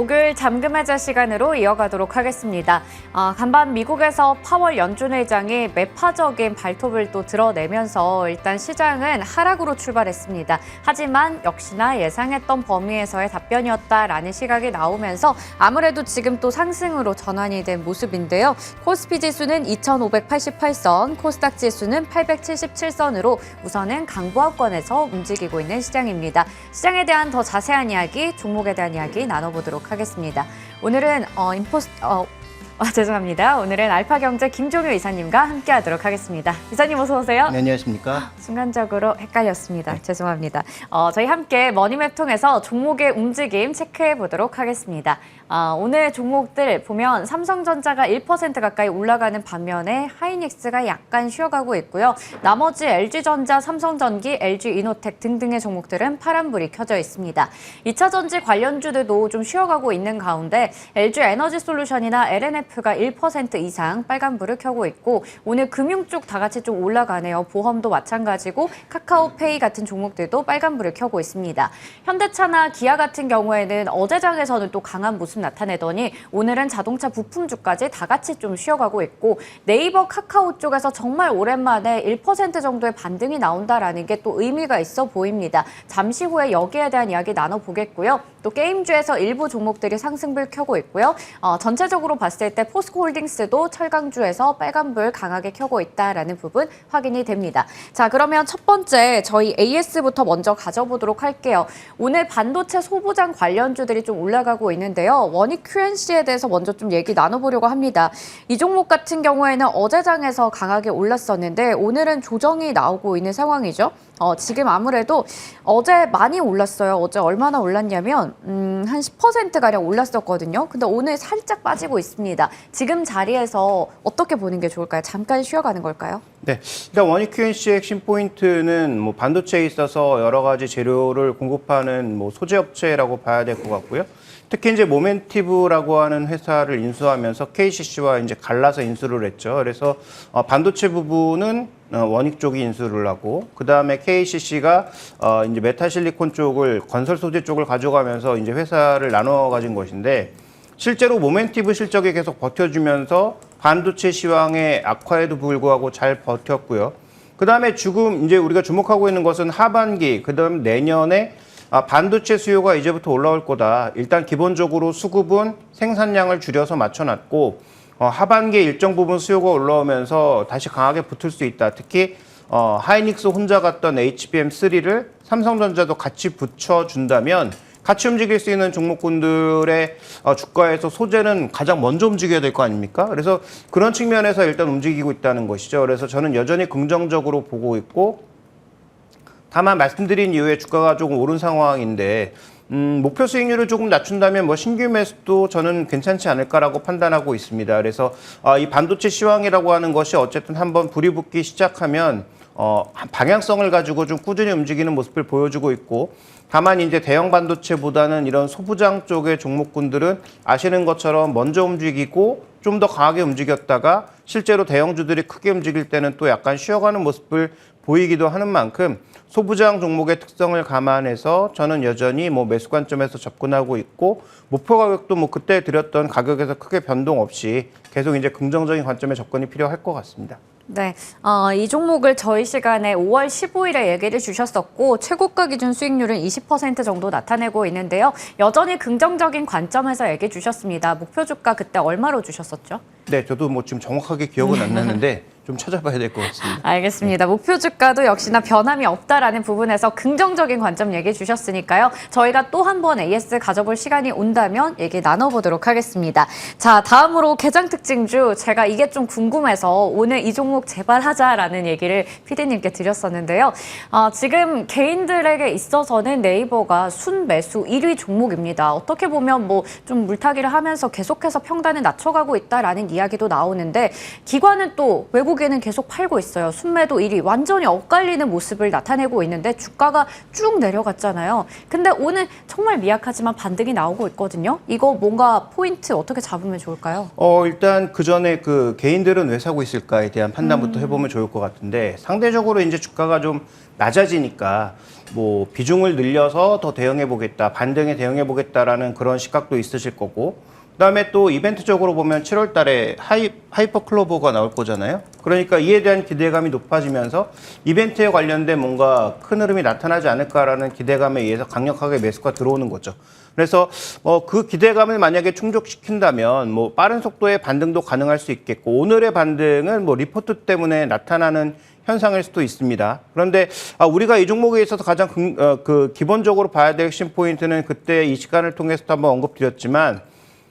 목요일 잠금해제 시간으로 이어가도록 하겠습니다. 간밤 미국에서 파월 연준 회장이 매파적인 발톱을 또 드러내면서 일단 시장은 하락으로 출발했습니다. 하지만 역시나 예상했던 범위에서의 답변이었다라는 시각이 나오면서 아무래도 지금 또 상승으로 전환이 된 모습인데요. 코스피 지수는 2,588선, 코스닥 지수는 877선으로 우선은 강보합권에서 움직이고 있는 시장입니다. 시장에 대한 더 자세한 이야기, 종목에 대한 이야기 나눠보도록 하겠습니다. 오늘은 죄송합니다. 오늘은 알파경제 김종효 이사님과 함께하도록 하겠습니다. 이사님 어서 오세요. 네, 안녕하십니까. 순간적으로 헷갈렸습니다. 죄송합니다. 저희 함께 머니맵 통해서 종목의 움직임 체크해 보도록 하겠습니다. 오늘 종목들 보면 삼성전자가 1% 가까이 올라가는 반면에 하이닉스가 약간 쉬어가고 있고요. 나머지 LG전자, 삼성전기, LG이노텍 등등의 종목들은 파란불이 켜져 있습니다. 2차전지 관련주들도 좀 쉬어가고 있는 가운데 LG에너지솔루션이나 LNF가 1% 이상 빨간불을 켜고 있고 오늘 금융 쪽 다 같이 좀 올라가네요. 보험도 마찬가지고 카카오페이 같은 종목들도 빨간불을 켜고 있습니다. 현대차나 기아 같은 경우에는 어제장에서는 또 강한 모습 나타내더니 오늘은 자동차 부품주까지 다 같이 좀 쉬어가고 있고 네이버 카카오 쪽에서 정말 오랜만에 1% 정도의 반등이 나온다라는 게 또 의미가 있어 보입니다. 잠시 후에 여기에 대한 이야기 나눠보겠고요. 또 게임주에서 일부 종목들이 상승불 켜고 있고요. 전체적으로 봤을 때 포스코홀딩스도 철강주에서 빨간불 강하게 켜고 있다라는 부분 확인이 됩니다. 자, 그러면 첫 번째 저희 AS부터 먼저 가져보도록 할게요. 오늘 반도체 소부장 관련주들이 좀 올라가고 있는데요. 원익 QNC에 대해서 먼저 좀 얘기 나눠보려고 합니다. 이 종목 같은 경우에는 어제장에서 강하게 올랐었는데 오늘은 조정이 나오고 있는 상황이죠. 지금 아무래도 어제 많이 올랐어요. 어제 얼마나 올랐냐면 한 10%가량 올랐었거든요. 근데 오늘 살짝 빠지고 있습니다. 지금 자리에서 어떻게 보는 게 좋을까요? 잠깐 쉬어가는 걸까요? 네, 일단 원익 QNC의 핵심 포인트는 뭐 반도체에 있어서 여러 가지 재료를 공급하는 뭐 소재 업체라고 봐야 될 것 같고요. 특히 이제 모멘티브라고 하는 회사를 인수하면서 KCC와 이제 갈라서 인수를 했죠. 그래서 반도체 부분은 원익 쪽이 인수를 하고, 그 다음에 KCC가 이제 메타실리콘 쪽을 건설 소재 쪽을 가져가면서 이제 회사를 나눠 가진 것인데, 실제로 모멘티브 실적이 계속 버텨주면서 반도체 시황의 악화에도 불구하고 잘 버텼고요. 그 다음에 지금 이제 우리가 주목하고 있는 것은 하반기, 그 다음 내년에 반도체 수요가 이제부터 올라올 거다. 일단 기본적으로 수급은 생산량을 줄여서 맞춰놨고 하반기에 일정 부분 수요가 올라오면서 다시 강하게 붙을 수 있다. 특히 하이닉스 혼자 갔던 HBM3를 삼성전자도 같이 붙여준다면 같이 움직일 수 있는 종목군들의 주가에서 소재는 가장 먼저 움직여야 될 거 아닙니까? 그래서 그런 측면에서 일단 움직이고 있다는 것이죠. 그래서 저는 여전히 긍정적으로 보고 있고, 다만 말씀드린 이후에 주가가 조금 오른 상황인데 목표 수익률을 조금 낮춘다면 뭐 신규 매수도 저는 괜찮지 않을까라고 판단하고 있습니다. 그래서 이 반도체 시황이라고 하는 것이 어쨌든 한번 불이 붙기 시작하면 방향성을 가지고 좀 꾸준히 움직이는 모습을 보여주고 있고, 다만 이제 대형 반도체보다는 이런 소부장 쪽의 종목군들은 아시는 것처럼 먼저 움직이고 좀 더 강하게 움직였다가 실제로 대형주들이 크게 움직일 때는 또 약간 쉬어가는 모습을 보이기도 하는 만큼 소부장 종목의 특성을 감안해서 저는 여전히 뭐 매수 관점에서 접근하고 있고, 목표 가격도 뭐 그때 드렸던 가격에서 크게 변동 없이 계속 이제 긍정적인 관점에 접근이 필요할 것 같습니다. 네, 이 종목을 저희 시간에 5월 15일에 얘기를 주셨었고 최고가 기준 수익률은 20% 정도 나타내고 있는데요. 여전히 긍정적인 관점에서 얘기해 주셨습니다. 목표 주가 그때 얼마로 주셨었죠? 네, 저도 뭐 지금 정확하게 기억은 안 나는데 좀 찾아봐야 될 것 같습니다. 알겠습니다. 목표 주가도 역시나 변함이 없다라는 부분에서 긍정적인 관점 얘기해 주셨으니까요. 저희가 또 한 번 AS 가져볼 시간이 온다면 얘기 나눠보도록 하겠습니다. 자, 다음으로 개장 특징주, 제가 이게 좀 궁금해서 오늘 이 종목 제발 하자라는 얘기를 PD님께 드렸었는데요. 지금 개인들에게 있어서는 네이버가 순매수 1위 종목입니다. 어떻게 보면 뭐 좀 물타기를 하면서 계속해서 평단을 낮춰가고 있다라는 이야기도 나오는데, 기관은 또 외국 결국에는 계속 팔고 있어요. 순매도 1위 완전히 엇갈리는 모습을 나타내고 있는데 주가가 쭉 내려갔잖아요. 근데 오늘 정말 미약하지만 반등이 나오고 있거든요. 이거 뭔가 포인트 어떻게 잡으면 좋을까요? 일단 그 전에 그 개인들은 왜 사고 있을까에 대한 판단부터 해보면 좋을 것 같은데, 상대적으로 이제 주가가 좀 낮아지니까 뭐 비중을 늘려서 더 대응해 보겠다, 반등에 대응해 보겠다라는 그런 시각도 있으실 거고, 그다음에 또 이벤트적으로 보면 7월 달에 하이퍼 클로버가 나올 거잖아요. 그러니까 이에 대한 기대감이 높아지면서 이벤트에 관련된 뭔가 큰 흐름이 나타나지 않을까라는 기대감에 의해서 강력하게 매수가 들어오는 거죠. 그래서 그 기대감을 만약에 충족시킨다면 뭐 빠른 속도의 반등도 가능할 수 있겠고, 오늘의 반등은 뭐 리포트 때문에 나타나는 현상일 수도 있습니다. 그런데 우리가 이 종목에 있어서 가장 기본적으로 봐야 될 핵심 포인트는 그때 이 시간을 통해서도 한번 언급드렸지만,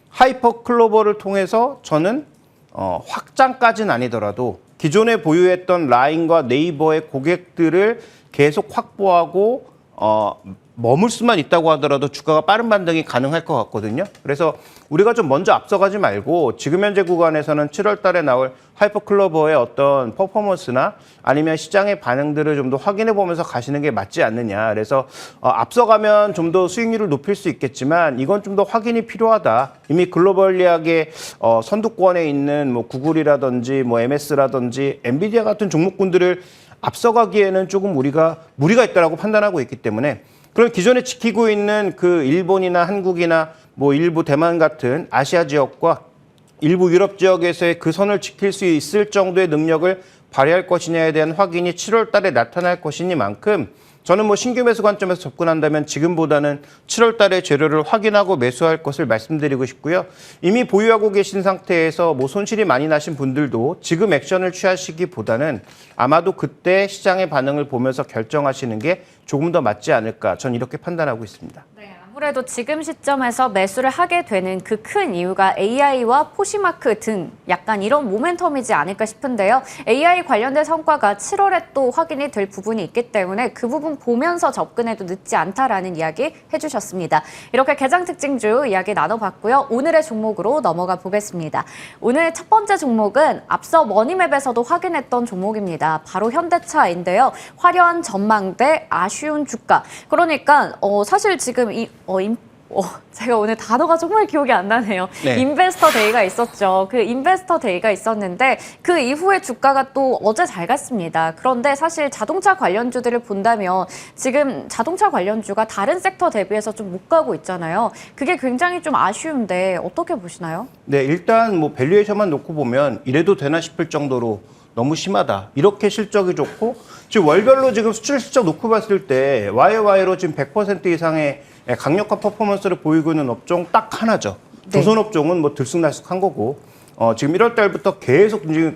하이퍼 클로버를 통해서 저는 확장까지는 아니더라도 기존에 보유했던 라인과 네이버의 고객들을 계속 확보하고 머물 수만 있다고 하더라도 주가가 빠른 반등이 가능할 것 같거든요. 그래서 우리가 좀 먼저 앞서가지 말고 지금 현재 구간에서는 7월 달에 나올 하이퍼클로버의 어떤 퍼포먼스나 아니면 시장의 반응들을 좀 더 확인해 보면서 가시는 게 맞지 않느냐. 그래서 앞서가면 좀 더 수익률을 높일 수 있겠지만 이건 좀 더 확인이 필요하다. 이미 글로벌리하게 선두권에 있는 뭐 구글이라든지 뭐 MS라든지 엔비디아 같은 종목군들을 앞서가기에는 조금 우리가 무리가 있다라고 판단하고 있기 때문에, 그럼 기존에 지키고 있는 그 일본이나 한국이나 뭐 일부 대만 같은 아시아 지역과 일부 유럽 지역에서의 그 선을 지킬 수 있을 정도의 능력을 발휘할 것이냐에 대한 확인이 7월 달에 나타날 것이니만큼, 저는 뭐 신규 매수 관점에서 접근한다면 지금보다는 7월 달에 재료를 확인하고 매수할 것을 말씀드리고 싶고요. 이미 보유하고 계신 상태에서 뭐 손실이 많이 나신 분들도 지금 액션을 취하시기보다는 아마도 그때 시장의 반응을 보면서 결정하시는 게 조금 더 맞지 않을까, 전 이렇게 판단하고 있습니다. 네, 아무래도 지금 시점에서 매수를 하게 되는 그 큰 이유가 AI와 포시마크 등 약간 이런 모멘텀이지 않을까 싶은데요. AI 관련된 성과가 7월에 또 확인이 될 부분이 있기 때문에 그 부분 보면서 접근해도 늦지 않다라는 이야기 해주셨습니다. 이렇게 개장 특징주 이야기 나눠봤고요. 오늘의 종목으로 넘어가 보겠습니다. 오늘 첫 번째 종목은 앞서 머니맵에서도 확인했던 종목입니다. 바로 현대차인데요. 화려한 전망대, 아쉬운 주가. 그러니까 사실 지금 제가 오늘 단어가 정말 기억이 안 나네요. 네. 인베스터 데이가 있었죠. 그 인베스터 데이가 있었는데 그 이후에 주가가 또 어제 잘 갔습니다. 그런데 사실 자동차 관련주들을 본다면 지금 자동차 관련주가 다른 섹터 대비해서 좀 못 가고 있잖아요. 그게 굉장히 좀 아쉬운데 어떻게 보시나요? 네, 일단 뭐 밸류에이션만 놓고 보면 이래도 되나 싶을 정도로 너무 심하다. 이렇게 실적이 좋고, 지금 월별로 지금 수출 실적 놓고 봤을 때 YOY로 지금 100% 이상의 강력한 퍼포먼스를 보이고 있는 업종 딱 하나죠. 네. 조선업종은 뭐 들쑥날쑥한 거고, 지금 1월 달부터 계속 이제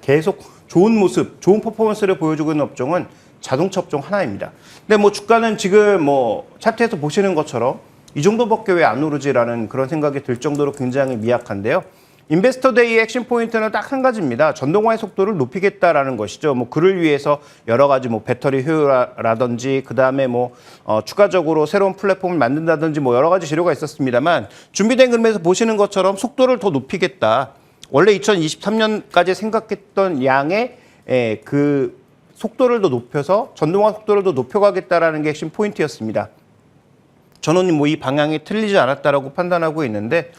계속 좋은 모습, 좋은 퍼포먼스를 보여주고 있는 업종은 자동차 업종 하나입니다. 근데 뭐 주가는 지금 뭐 차트에서 보시는 것처럼 이 정도밖에 왜 안 오르지라는 그런 생각이 들 정도로 굉장히 미약한데요. 인베스터 데이의 핵심 포인트는 딱 한 가지입니다. 전동화의 속도를 높이겠다라는 것이죠. 뭐 그를 위해서 여러 가지 뭐 배터리 효율화라든지, 그 다음에 뭐 추가적으로 새로운 플랫폼을 만든다든지 뭐 여러 가지 재료가 있었습니다만, 준비된 그림에서 보시는 것처럼 속도를 더 높이겠다. 원래 2023년까지 생각했던 양의 그 속도를 더 높여서 전동화 속도를 더 높여가겠다라는 게 핵심 포인트였습니다. 저는 뭐 이 방향이 틀리지 않았다라고 판단하고 있는데,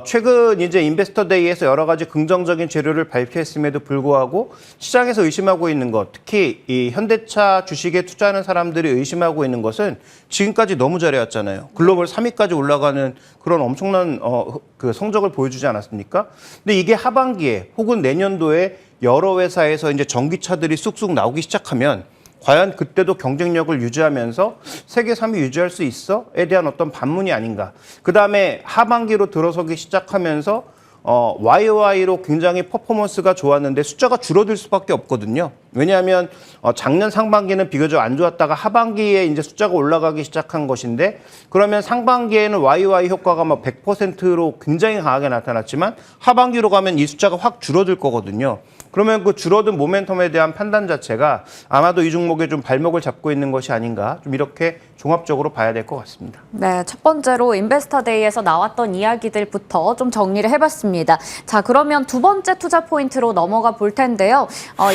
최근 이제 인베스터 데이에서 여러 가지 긍정적인 재료를 발표했음에도 불구하고 시장에서 의심하고 있는 것, 특히 이 현대차 주식에 투자하는 사람들이 의심하고 있는 것은 지금까지 너무 잘해왔잖아요. 글로벌 3위까지 올라가는 그런 엄청난 그 성적을 보여주지 않았습니까? 근데 이게 하반기에 혹은 내년도에 여러 회사에서 이제 전기차들이 쑥쑥 나오기 시작하면 과연 그때도 경쟁력을 유지하면서 세계 3위 유지할 수 있어?에 대한 어떤 반문이 아닌가. 그다음에 하반기로 들어서기 시작하면서 YOY로 굉장히 퍼포먼스가 좋았는데 숫자가 줄어들 수밖에 없거든요. 왜냐하면 작년 상반기는 비교적 안 좋았다가 하반기에 이제 숫자가 올라가기 시작한 것인데, 그러면 상반기에는 YOY 효과가 막 100%로 굉장히 강하게 나타났지만 하반기로 가면 이 숫자가 확 줄어들 거거든요. 그러면 그 줄어든 모멘텀에 대한 판단 자체가 아마도 이 종목에 좀 발목을 잡고 있는 것이 아닌가, 좀 이렇게 종합적으로 봐야 될 것 같습니다. 네, 첫 번째로 인베스터 데이에서 나왔던 이야기들부터 좀 정리를 해봤습니다. 자, 그러면 두 번째 투자 포인트로 넘어가 볼 텐데요.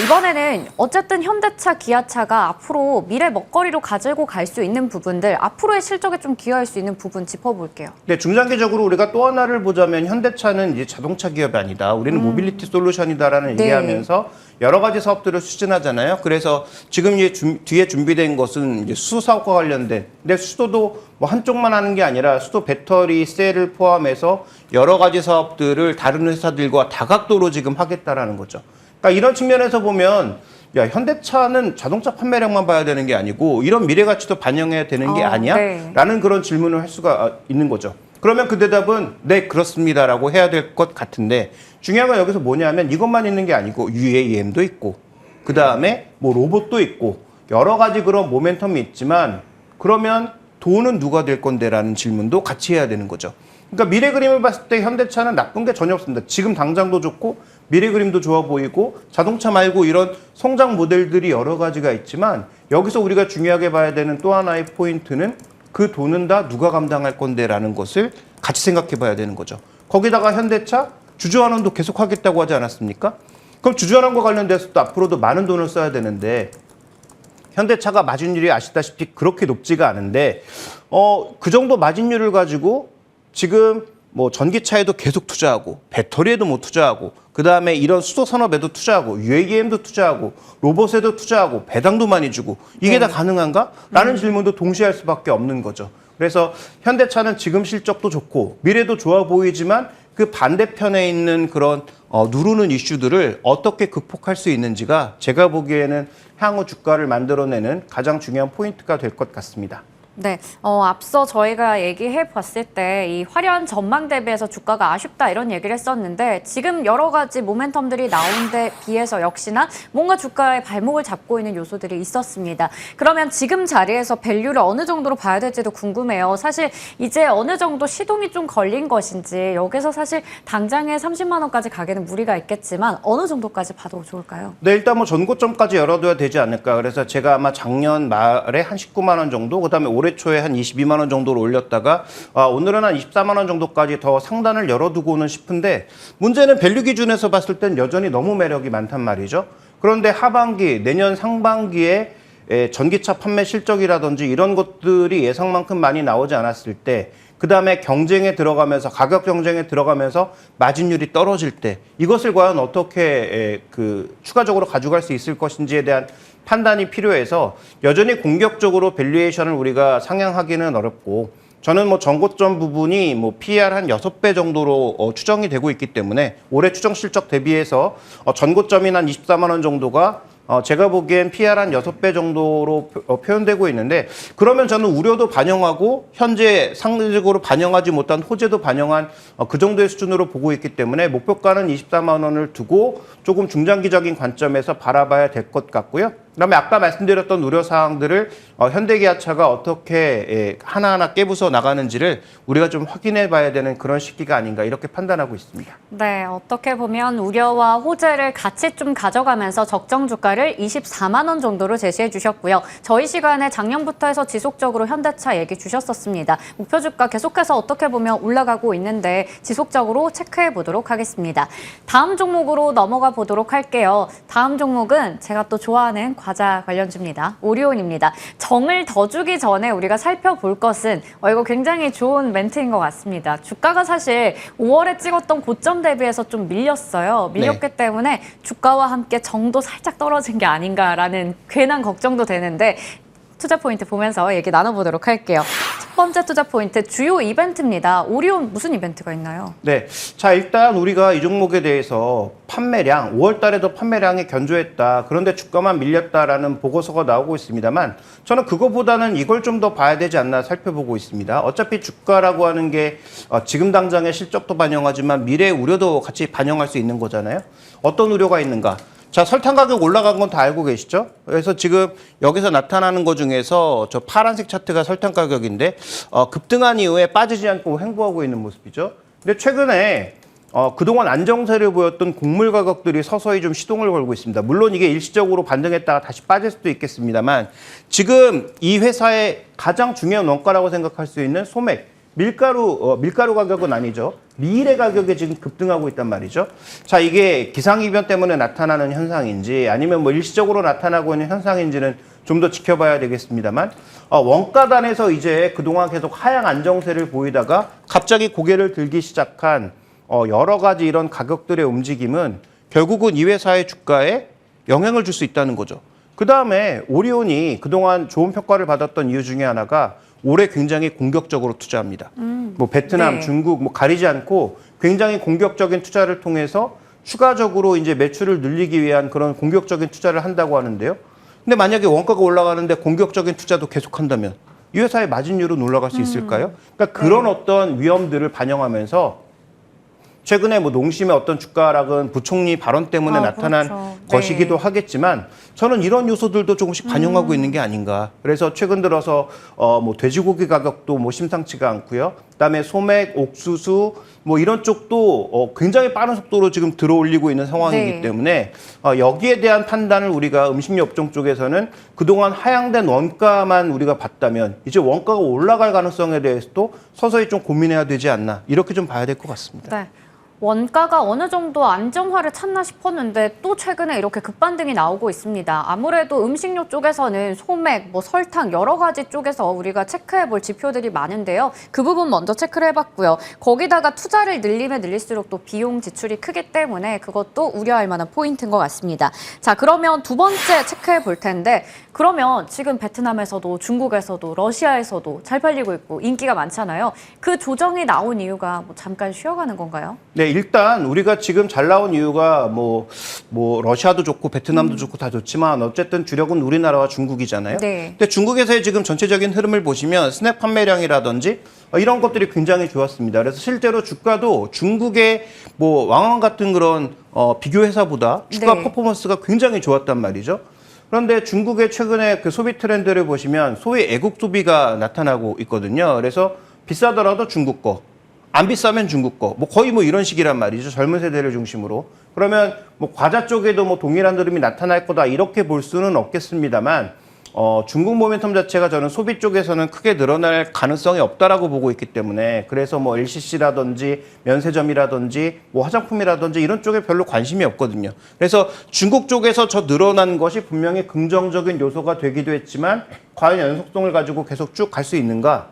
이번에는 어쨌든 현대차, 기아차가 앞으로 미래 먹거리로 가지고 갈 수 있는 부분들, 앞으로의 실적에 좀 기여할 수 있는 부분 짚어볼게요. 네, 중장기적으로 우리가 또 하나를 보자면 현대차는 이제 자동차 기업이 아니다. 우리는 모빌리티 솔루션이다라는 네. 얘기하면서 여러 가지 사업들을 추진하잖아요. 그래서 지금 이제 뒤에 준비된 것은 이제 수소 사업과 관련된. 근데 수소도 뭐 한쪽만 하는 게 아니라 수소 배터리 셀을 포함해서 여러 가지 사업들을 다른 회사들과 다각도로 지금 하겠다라는 거죠. 그러니까 이런 측면에서 보면 야, 현대차는 자동차 판매량만 봐야 되는 게 아니고 이런 미래 가치도 반영해야 되는 게 아니야? 네. 라는 그런 질문을 할 수가 있는 거죠. 그러면 그 대답은 네, 그렇습니다라고 해야 될 것 같은데 중요한 건 여기서 뭐냐면 이것만 있는 게 아니고 UAM도 있고 그다음에 뭐 로봇도 있고 여러 가지 그런 모멘텀이 있지만 그러면 돈은 누가 될 건데라는 질문도 같이 해야 되는 거죠. 그러니까 미래 그림을 봤을 때 현대차는 나쁜 게 전혀 없습니다. 지금 당장도 좋고 미래 그림도 좋아 보이고 자동차 말고 이런 성장 모델들이 여러 가지가 있지만 여기서 우리가 중요하게 봐야 되는 또 하나의 포인트는 그 돈은 다 누가 감당할 건데라는 것을 같이 생각해 봐야 되는 거죠. 거기다가 현대차 주주환원도 계속 하겠다고 하지 않았습니까? 그럼 주주환원과 관련돼서 또 앞으로도 많은 돈을 써야 되는데 현대차가 마진율이 아시다시피 그렇게 높지가 않은데 그 정도 마진율을 가지고 지금 뭐 전기차에도 계속 투자하고 배터리에도 뭐 투자하고 그다음에 이런 수소 산업에도 투자하고 UAM도 투자하고 로봇에도 투자하고 배당도 많이 주고 이게 다 가능한가? 라는 질문도 동시에 할 수밖에 없는 거죠. 그래서 현대차는 지금 실적도 좋고 미래도 좋아 보이지만 그 반대편에 있는 그런 누르는 이슈들을 어떻게 극복할 수 있는지가 제가 보기에는 향후 주가를 만들어내는 가장 중요한 포인트가 될 것 같습니다. 네, 앞서 저희가 얘기해 봤을 때 이 화려한 전망 대비해서 주가가 아쉽다 이런 얘기를 했었는데 지금 여러 가지 모멘텀들이 나온 데 비해서 역시나 뭔가 주가의 발목을 잡고 있는 요소들이 있었습니다. 그러면 지금 자리에서 밸류를 어느 정도로 봐야 될지도 궁금해요. 사실 이제 어느 정도 시동이 좀 걸린 것인지 여기서 사실 당장에 30만 원까지 가기는 무리가 있겠지만 어느 정도까지 봐도 좋을까요? 네, 일단 뭐 전고점까지 열어둬야 되지 않을까. 그래서 제가 아마 작년 말에 한 19만 원 정도, 그다음에 올해 초에 한 22만 원 정도로 올렸다가 오늘은 한 24만 원 정도까지 더 상단을 열어두고는 싶은데 문제는 밸류 기준에서 봤을 땐 여전히 너무 매력이 많단 말이죠. 그런데 하반기, 내년 상반기에 전기차 판매 실적이라든지 이런 것들이 예상만큼 많이 나오지 않았을 때 그다음에 경쟁에 들어가면서 가격 경쟁에 들어가면서 마진율이 떨어질 때 이것을 과연 어떻게 추가적으로 가져갈 수 있을 것인지에 대한 판단이 필요해서 여전히 공격적으로 밸류에이션을 우리가 상향하기는 어렵고 저는 뭐 전고점 부분이 뭐 PER 한 6배 정도로 추정이 되고 있기 때문에 올해 추정 실적 대비해서 전고점이 한 24만 원 정도가 제가 보기엔 PER 한 6배 정도로 표현되고 있는데 그러면 저는 우려도 반영하고 현재 상대적으로 반영하지 못한 호재도 반영한 그 정도의 수준으로 보고 있기 때문에 목표가는 24만 원을 두고 조금 중장기적인 관점에서 바라봐야 될 것 같고요. 그다음에 아까 말씀드렸던 우려사항들을 현대기아차가 어떻게 하나하나 깨부숴 나가는지를 우리가 좀 확인해 봐야 되는 그런 시기가 아닌가 이렇게 판단하고 있습니다. 네, 어떻게 보면 우려와 호재를 같이 좀 가져가면서 적정 주가를 24만 원 정도로 제시해 주셨고요. 저희 시간에 작년부터 해서 지속적으로 현대차 얘기 주셨었습니다. 목표 주가 계속해서 어떻게 보면 올라가고 있는데 지속적으로 체크해 보도록 하겠습니다. 다음 종목으로 넘어가 보도록 할게요. 다음 종목은 제가 또 좋아하는 과자 관련주입니다. 오리온입니다. 정을 더 주기 전에 우리가 살펴볼 것은 이거 굉장히 좋은 멘트인 것 같습니다. 주가가 사실 5월에 찍었던 고점 대비해서 좀 밀렸어요. 밀렸기 때문에 주가와 함께 정도 살짝 떨어진 게 아닌가라는 괜한 걱정도 되는데 투자 포인트 보면서 얘기 나눠보도록 할게요. 첫 번째 투자 포인트, 주요 이벤트입니다. 오리온 무슨 이벤트가 있나요? 네. 자, 일단 우리가 이 종목에 대해서 판매량, 5월 달에도 판매량이 견조했다. 그런데 주가만 밀렸다라는 보고서가 나오고 있습니다만 저는 그거보다는 이걸 좀 더 봐야 되지 않나 살펴보고 있습니다. 어차피 주가라고 하는 게 지금 당장의 실적도 반영하지만 미래의 우려도 같이 반영할 수 있는 거잖아요. 어떤 우려가 있는가? 자, 설탕 가격 올라간 건 다 알고 계시죠? 그래서 지금 여기서 나타나는 것 중에서 저 파란색 차트가 설탕 가격인데 급등한 이후에 빠지지 않고 횡보하고 있는 모습이죠. 근데 최근에 그동안 안정세를 보였던 곡물 가격들이 서서히 좀 시동을 걸고 있습니다. 물론 이게 일시적으로 반등했다가 다시 빠질 수도 있겠습니다만 지금 이 회사의 가장 중요한 원가라고 생각할 수 있는 소맥, 밀가루 가격은 아니죠. 밀의 가격이 지금 급등하고 있단 말이죠. 자, 이게 기상이변 때문에 나타나는 현상인지 아니면 뭐 일시적으로 나타나고 있는 현상인지는 좀 더 지켜봐야 되겠습니다만 원가단에서 이제 그동안 계속 하향 안정세를 보이다가 갑자기 고개를 들기 시작한 여러 가지 이런 가격들의 움직임은 결국은 이 회사의 주가에 영향을 줄 수 있다는 거죠. 그다음에 오리온이 그동안 좋은 평가를 받았던 이유 중에 하나가 올해 굉장히 공격적으로 투자합니다. 뭐 베트남, 네. 중국 뭐 가리지 않고 굉장히 공격적인 투자를 통해서 추가적으로 이제 매출을 늘리기 위한 그런 공격적인 투자를 한다고 하는데요. 근데 만약에 원가가 올라가는데 공격적인 투자도 계속한다면 이 회사의 마진율은 올라갈 수 있을까요? 그러니까 그런 어떤 위험들을 반영하면서 최근에 뭐 농심의 어떤 주가 하락은 부총리 발언 때문에 나타난 그렇죠. 것이기도 하겠지만 저는 이런 요소들도 조금씩 반영하고 있는 게 아닌가. 그래서 최근 들어서 뭐 돼지고기 가격도 뭐 심상치가 않고요. 그다음에 소맥, 옥수수 뭐 이런 쪽도 굉장히 빠른 속도로 지금 들어올리고 있는 상황이기 네. 때문에 여기에 대한 판단을 우리가 음식료 업종 쪽에서는 그동안 하향된 원가만 우리가 봤다면 이제 원가가 올라갈 가능성에 대해서도 서서히 좀 고민해야 되지 않나 이렇게 좀 봐야 될 것 같습니다. 네. 원가가 어느 정도 안정화를 찾나 싶었는데 또 최근에 이렇게 급반등이 나오고 있습니다. 아무래도 음식료 쪽에서는 소맥, 뭐 설탕 여러 가지 쪽에서 우리가 체크해볼 지표들이 많은데요. 그 부분 먼저 체크를 해봤고요. 거기다가 투자를 늘리면 늘릴수록 또 비용 지출이 크기 때문에 그것도 우려할 만한 포인트인 것 같습니다. 자, 그러면 두 번째 체크해볼 텐데 그러면 지금 베트남에서도 중국에서도 러시아에서도 잘 팔리고 있고 인기가 많잖아요. 그 조정이 나온 이유가 뭐 잠깐 쉬어가는 건가요? 네, 일단 우리가 지금 잘 나온 이유가 뭐 러시아도 좋고 베트남도 좋고 다 좋지만 어쨌든 주력은 우리나라와 중국이잖아요. 네. 근데 중국에서의 지금 전체적인 흐름을 보시면 스낵 판매량이라든지 이런 것들이 굉장히 좋았습니다. 그래서 실제로 주가도 중국의 뭐 왕왕 같은 그런 비교 회사보다 주가 네. 퍼포먼스가 굉장히 좋았단 말이죠. 그런데 중국의 최근에 그 소비 트렌드를 보시면 소위 애국 소비가 나타나고 있거든요. 그래서 비싸더라도 중국 거, 안 비싸면 중국 거, 뭐 거의 뭐 이런 식이란 말이죠. 젊은 세대를 중심으로. 그러면 뭐 과자 쪽에도 뭐 동일한 흐름이 나타날 거다 이렇게 볼 수는 없겠습니다만 중국 모멘텀 자체가 저는 소비 쪽에서는 크게 늘어날 가능성이 없다라고 보고 있기 때문에 그래서 뭐 LCC라든지 면세점이라든지 뭐 화장품이라든지 이런 쪽에 별로 관심이 없거든요. 그래서 중국 쪽에서 저 늘어난 것이 분명히 긍정적인 요소가 되기도 했지만 과연 연속성을 가지고 계속 쭉 갈 수 있는가?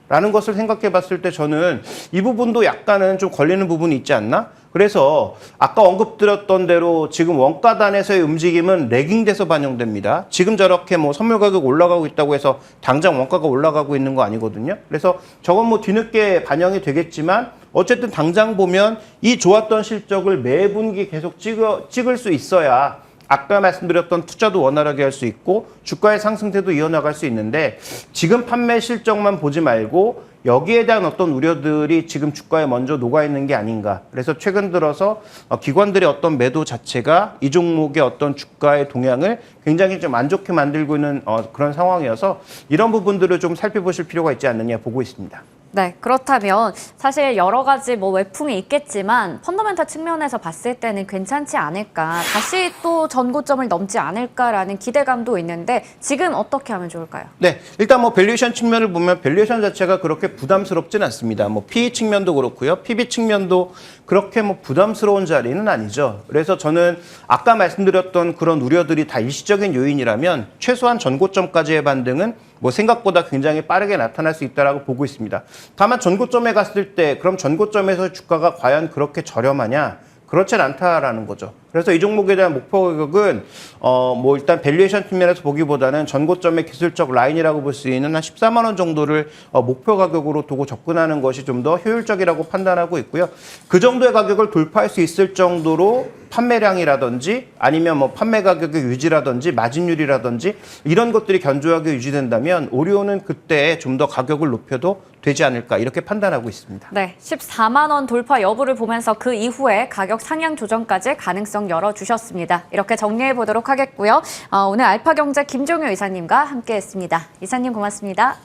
라는 것을 생각해 봤을 때 저는 이 부분도 약간은 좀 걸리는 부분이 있지 않나? 그래서 아까 언급드렸던 대로 지금 원가단에서의 움직임은 레깅돼서 반영됩니다. 지금 저렇게 뭐 선물 가격 올라가고 있다고 해서 당장 원가가 올라가고 있는 거 아니거든요. 그래서 저건 뭐 뒤늦게 반영이 되겠지만 어쨌든 당장 보면 이 좋았던 실적을 매 분기 계속 찍을 수 있어야 아까 말씀드렸던 투자도 원활하게 할 수 있고 주가의 상승세도 이어나갈 수 있는데 지금 판매 실적만 보지 말고 여기에 대한 어떤 우려들이 지금 주가에 먼저 녹아있는 게 아닌가. 그래서 최근 들어서 기관들의 어떤 매도 자체가 이 종목의 어떤 주가의 동향을 굉장히 좀 안 좋게 만들고 있는 그런 상황이어서 이런 부분들을 좀 살펴보실 필요가 있지 않느냐 보고 있습니다. 네, 그렇다면 사실 여러 가지 뭐 외풍이 있겠지만 펀더멘탈 측면에서 봤을 때는 괜찮지 않을까, 다시 또 전고점을 넘지 않을까라는 기대감도 있는데 지금 어떻게 하면 좋을까요? 네, 일단 뭐 밸류에이션 측면을 보면 밸류에이션 자체가 그렇게 부담스럽진 않습니다. 뭐 PE 측면도 그렇고요, PB 측면도 그렇게 뭐 부담스러운 자리는 아니죠. 그래서 저는 아까 말씀드렸던 그런 우려들이 다 일시적인 요인이라면 최소한 전고점까지의 반등은 뭐 생각보다 굉장히 빠르게 나타날 수 있다라고 보고 있습니다. 다만 전고점에 갔을 때 그럼 전고점에서 주가가 과연 그렇게 저렴하냐? 그렇진 않다라는 거죠. 그래서 이 종목에 대한 목표 가격은 뭐 일단 밸류에이션 측면에서 보기보다는 전고점의 기술적 라인이라고 볼 수 있는 한 14만 원 정도를 목표 가격으로 두고 접근하는 것이 좀 더 효율적이라고 판단하고 있고요. 그 정도의 가격을 돌파할 수 있을 정도로 판매량이라든지 아니면 뭐 판매 가격의 유지라든지 마진율이라든지 이런 것들이 견조하게 유지된다면 오리온은 그때 좀 더 가격을 높여도 되지 않을까 이렇게 판단하고 있습니다. 네, 14만 원 돌파 여부를 보면서 그 이후에 가격 상향 조정까지 가능성 열어주셨습니다. 이렇게 정리해 보도록 하겠고요. 오늘 알파경제 김종효 이사님과 함께했습니다. 이사님 고맙습니다.